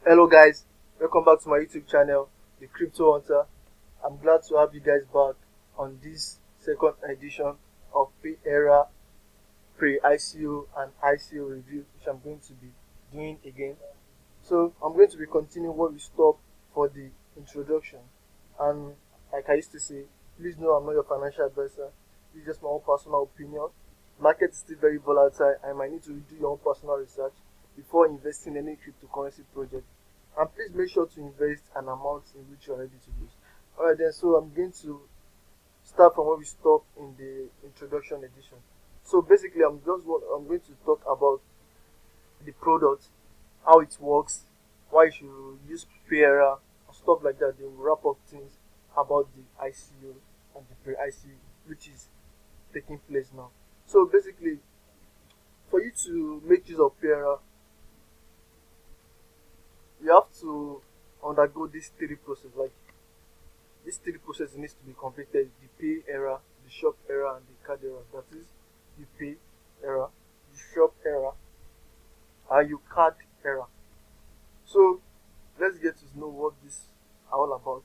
Hello guys, welcome back to my YouTube channel, The Crypto Hunter. I'm glad to have you guys back on this second edition of PAYERA pre-ICO and ICO review, which I'm going to be doing again. So I'm going to be continuing where we stopped for the introduction. And like I used to say, please know I'm not your financial advisor. This is just my own personal opinion. Market is still very volatile. I might need to do your own personal research before investing in any cryptocurrency project. And please make sure to invest an amount in which you are ready to lose. Alright then, so I'm going to start from where we stopped in the introduction edition. So basically I'm going to talk about the product, how it works, why you should use PAYERA, and stuff like that. Then we'll wrap up things about the ICO and the pre-ICO, which is taking place now. So basically, for you to make use of PAYERA, you have to undergo these three processes. Like these three processes needs to be completed: the pay era, the shop era, and the card era. That is the pay era, the shop era, and your card era. So let's get to know what this are all about.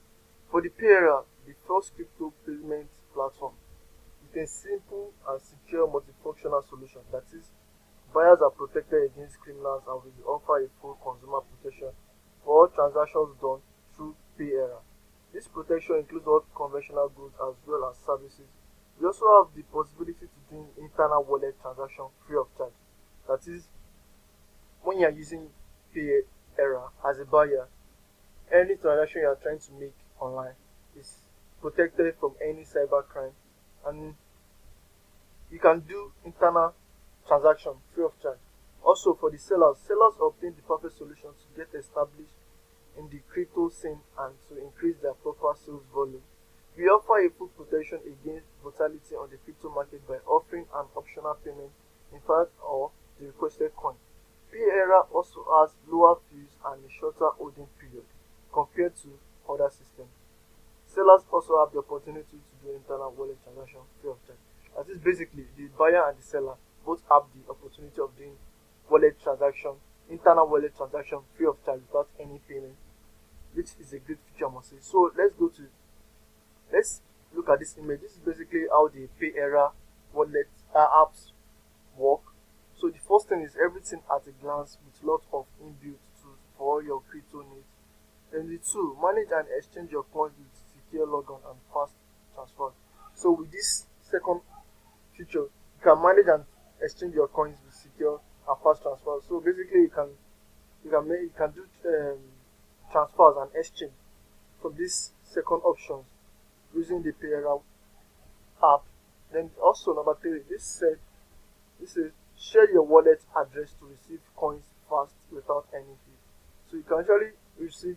For the pay era, the first crypto payment platform, it's a simple and secure multifunctional solution. That is, buyers are protected against criminals and will offer a full consumer protection for all transactions done through PAYERA. This protection includes all conventional goods as well as services. We also have the possibility to do internal wallet transaction free of charge. That is, when you are using PAYERA as a buyer, any transaction you are trying to make online is protected from any cybercrime, and you can do internal transaction free of charge. Also, for the sellers obtain the perfect solution to get established in the crypto scene and to increase their proper sales volume. We offer a full protection against volatility on the crypto market by offering an optional payment in fact or the requested coin. PAYERA also has lower fees and a shorter holding period compared to other systems. Sellers also have the opportunity to do internal wallet transaction free of charge. That is basically the buyer and the seller both have the opportunity of doing wallet transaction, internal wallet transaction free of charge without any payment, which is a great feature, I must say. So let's look at this image. This is basically how the PAYERA wallet apps work. So the first thing is everything at a glance with lots of inbuilt tools for all your crypto needs. Then the two, manage and exchange your coins with secure logon and fast transfer. So with this second feature, you can manage and exchange your coins with secure and fast transfer. So basically you can do transfers and exchange from this second option using the PAYERA app. Then also number three, this is share your wallet address to receive coins fast without any fee. So you can actually receive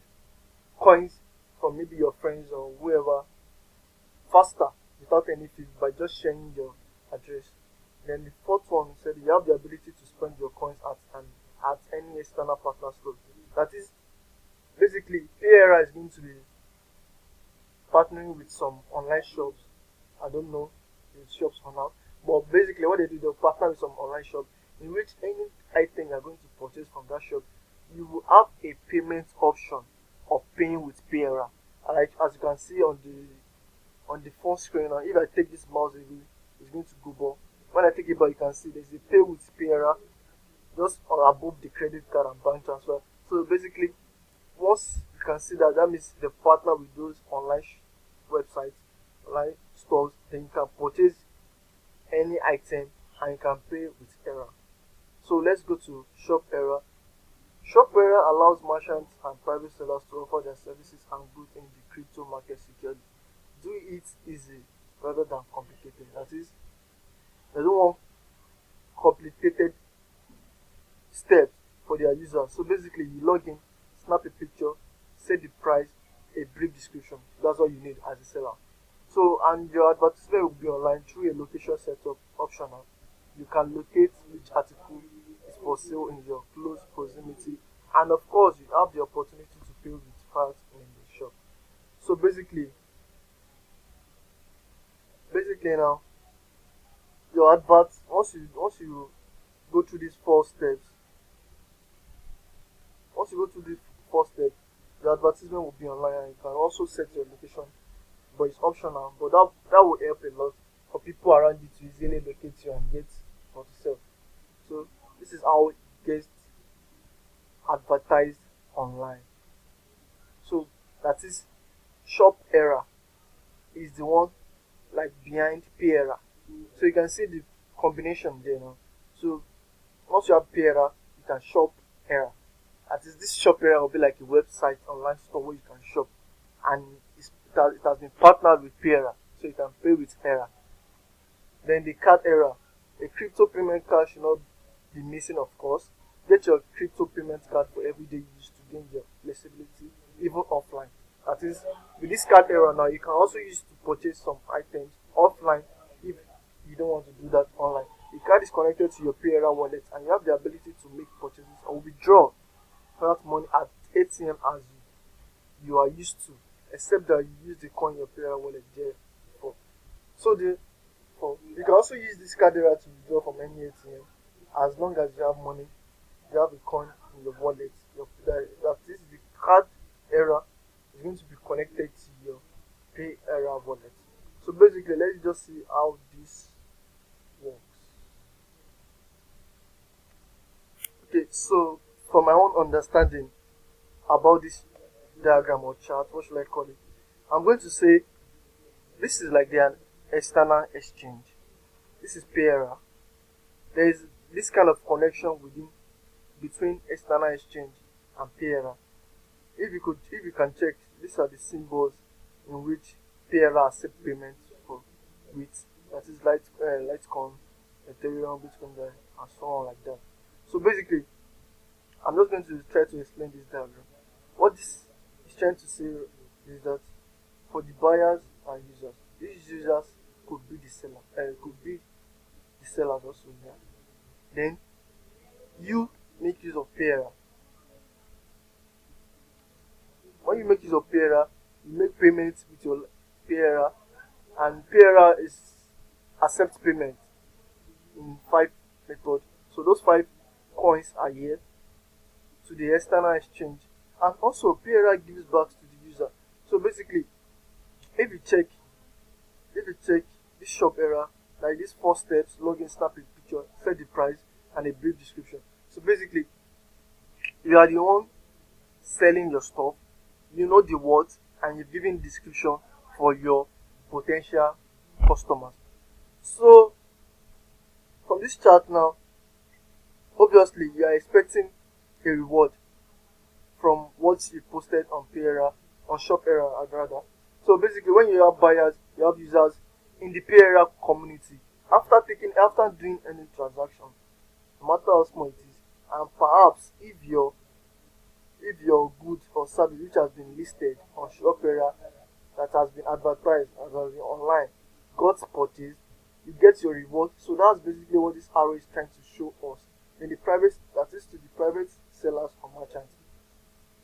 coins from maybe your friends or whoever faster without any fee by just sharing your address. Then the fourth one said you have the ability to spend your coins at any external partner store. That is basically PAYERA is going to be partnering with some online shops. I don't know the shops for now, but basically what they do, they'll partner with some online shop in which any item you're going to purchase from that shop, you will have a payment option of paying with PAYERA. Like as you can see on the phone screen now, if I take this mouse away, it's going to go ball. When I take it back, you can see there's a pay with PAYERA just above the credit card and bank transfer. So basically, once you can see that, that means the partner with those online websites, online stores, then you can purchase any item and you can pay with PAYERA. So let's go to shop era. Shop era allows merchants and private sellers to offer their services and goods in the crypto market securely. Do it easy rather than complicated. That is, they don't want complicated steps for their users. So basically, you log in, snap a picture, set the price, a brief description. That's all you need as a seller. So, and your advertisement will be online through a location setup optional. You can locate which article is for sale in your close proximity, and of course, you have the opportunity to pay with cards in the shop. So basically now your advert, once you go through these four steps, first step. The advertisement will be online, and you can also set your location, but it's optional. But that will help a lot for people around you to easily locate you and get what to sell. So this is how it gets advertised online. So that is shop era is the one like behind PAYERA. So you can see the combination there now. So once you have PAYERA, you can shop era. That is, this shop era will be like a website, online store where you can shop, and it has been partnered with PAYERA, so you can pay with era. Then the card era, a crypto payment card should not be missing, of course. Get your crypto payment card for everyday use to gain your flexibility, even offline. That is, with this card era now, you can also use to purchase some items offline if you don't want to do that online. The card is connected to your PAYERA wallet, and you have the ability to make purchases or withdraw that money at ATM as you are used to, except that you use the coin in your PAYERA wallet there before. So you can also use this card era to withdraw from any ATM as long as you have money, you have a coin in your wallet. That is, the card era is going to be connected to your PAYERA wallet. So basically, let's just see how this works. Okay, so from my own understanding about this diagram or chart, what should I call it? I'm going to say this is like the external exchange. This is PAYERA. There is this kind of connection between external exchange and PAYERA. If you can check, these are the symbols in which PAYERA accept payments with, that is Litecoin, Ethereum, Bitcoin, and so on like that. So basically, I'm just going to try to explain this diagram. What this is trying to say is that for the buyers and users, these users could be the seller, could be the sellers also. Yeah. Then you make use of PAYERA. When you make use of PAYERA, you make payments with your PAYERA, and PAYERA accepts payment in 5 methods. So those 5 coins are here to the external exchange, and also PAYERA gives back to the user. So basically, if you check this shop era, like these 4 steps: login, snap a picture, set the price, and a brief description. So basically, you are the one selling your stuff, you know the words, and you're giving description for your potential customers. So from this chart now, obviously you are expecting a reward from what you posted on PAYERA, on shop era rather. So basically, when you have buyers, you have users in the PAYERA community, after doing any transaction, no matter how small it is, and perhaps if your good or service which has been listed on shop era, that has been advertised, that has been online, got purchased, you get your reward. So that's basically what this arrow is trying to show us. In the private, that is to the private sellers or merchants.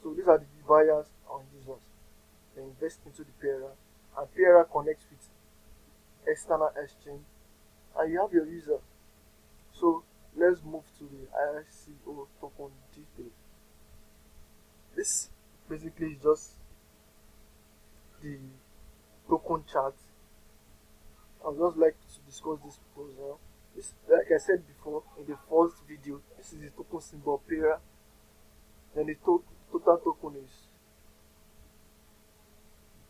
So these are the buyers and users. They invest into the PAYERA, and PAYERA connects with external exchange, and you have your user. So let's move to the ICO token details. This basically is just the token chart. I would just like to discuss this proposal. This, like I said before in the first video, this is the token symbol PAYERA. Then the total token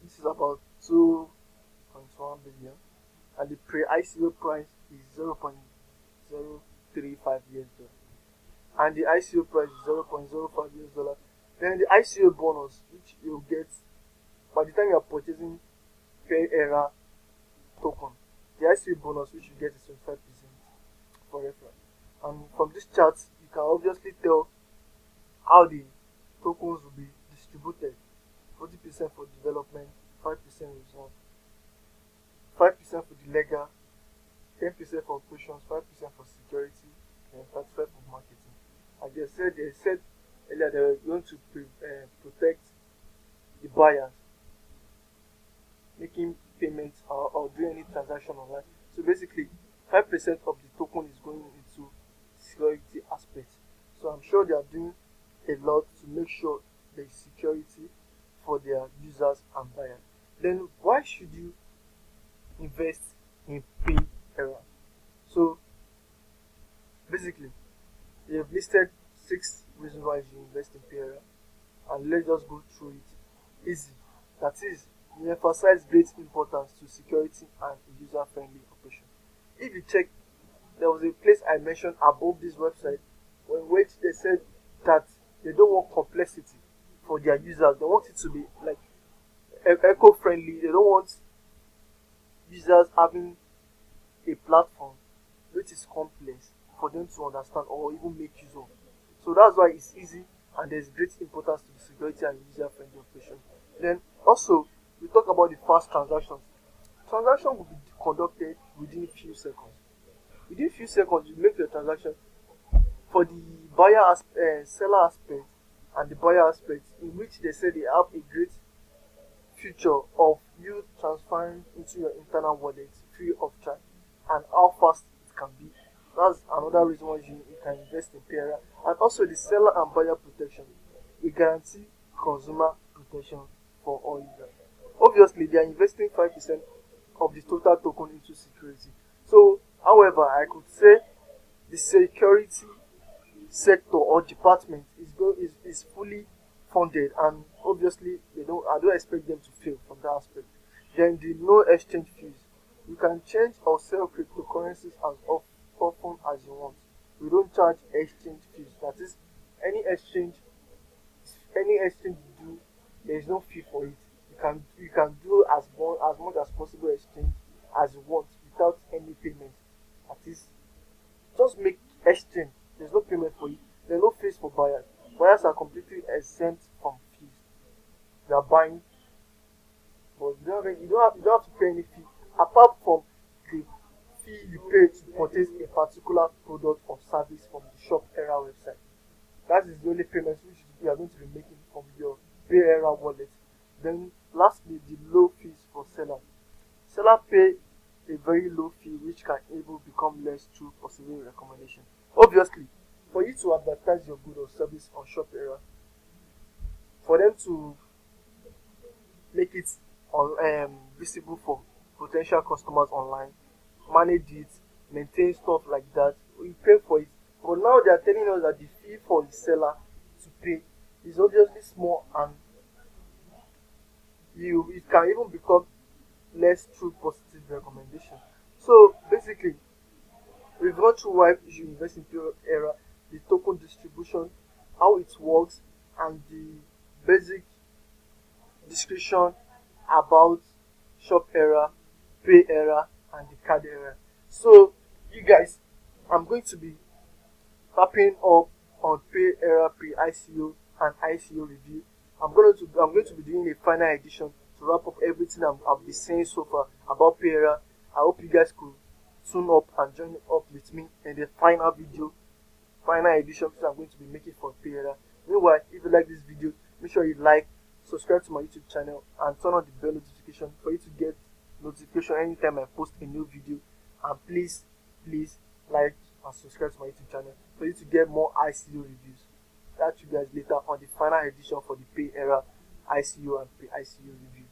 this is about 2.1 billion, and the pre-ICO price is 0.035 US dollar, and the ICO price is 0.05 US dollar. Then the ICO bonus, which you get by the time you are purchasing PAYERA token, the ICO bonus which you get is 25% for reference. And from this chart, you can obviously tell how the tokens will be distributed: 40% for development, 5% reserve, 5% for the legal, 10% for operations, 5% for security, and 35% for marketing. Like they said earlier, they were going to protect the buyers making payments or doing any transaction online. So basically, 5% of the token is going into security aspects. So I'm sure they are doing a lot to make sure there is security for their users and buyers. Then why should you invest in PAYERA? So basically, they have listed 6 reasons why you should invest in PAYERA, and let's just go through it easy. That is, we emphasize great importance to security and user-friendly operation. If you check, there was a place I mentioned above this website, in which they said that they don't want complexity for their users. They want it to be like eco-friendly. They don't want users having a platform which is complex for them to understand or even make use of. So that's why it's easy, and there's great importance to the security and user-friendly operation. Then also, we talk about the fast transactions. Transaction will be conducted within few seconds. Within few seconds, you make your transaction. For the seller aspect and the buyer aspect, in which they say they have a great feature of you transferring into your internal wallet free of charge, and how fast it can be. That's another reason why you can invest in PAYERA. And also the seller and buyer protection. We guarantee consumer protection for all users. Obviously, they are investing 5% of the total token into security. So, however, I could say the security sector or department is fully funded, and obviously I don't expect them to fail from that aspect. Then the no exchange fees. You can change or sell cryptocurrencies as often as you want. We don't charge exchange fees. That is, any exchange you do, there is no fee for it. You can do as much as possible exchange as you want without any payment. That is, just make exchange. There's no payment for it. There's no fees for buyers. Buyers are completely exempt from fees. They are buying, but you don't have to pay any fee apart from the fee you pay to purchase a particular product or service from the PAYERA website. That is the only payment which you are going to be making from your PAYERA wallet. Then lastly, the low fees for sellers. Seller pay a very low fee which can even become less through possible recommendation. Obviously, for you to advertise your good or service on PAYERA, for them to make it visible for potential customers online, manage it, maintain stuff like that, we pay for it. But now they are telling us that the fee for the seller to pay is obviously small, and it can even become less through positive recommendation. So basically, we've gone through why you should invest in PAYERA, the token distribution, how it works, and the basic description about PAYERA, and the card era. So you guys, I'm going to be wrapping up on PAYERA pre-ICO and ICO review. I'm going to be doing a final edition to wrap up everything I've been saying so far about PAYERA. I hope you guys could tune up and join up with me in the final edition which I'm going to be making for PAYERA. Meanwhile, if you like this video, make sure you like, subscribe to my YouTube channel, and turn on the bell notification for you to get notification anytime I post a new video. And please like and subscribe to my YouTube channel for you to get more ICO reviews. Catch you guys later on the final edition for the PAYERA ICO and pre-ICO review.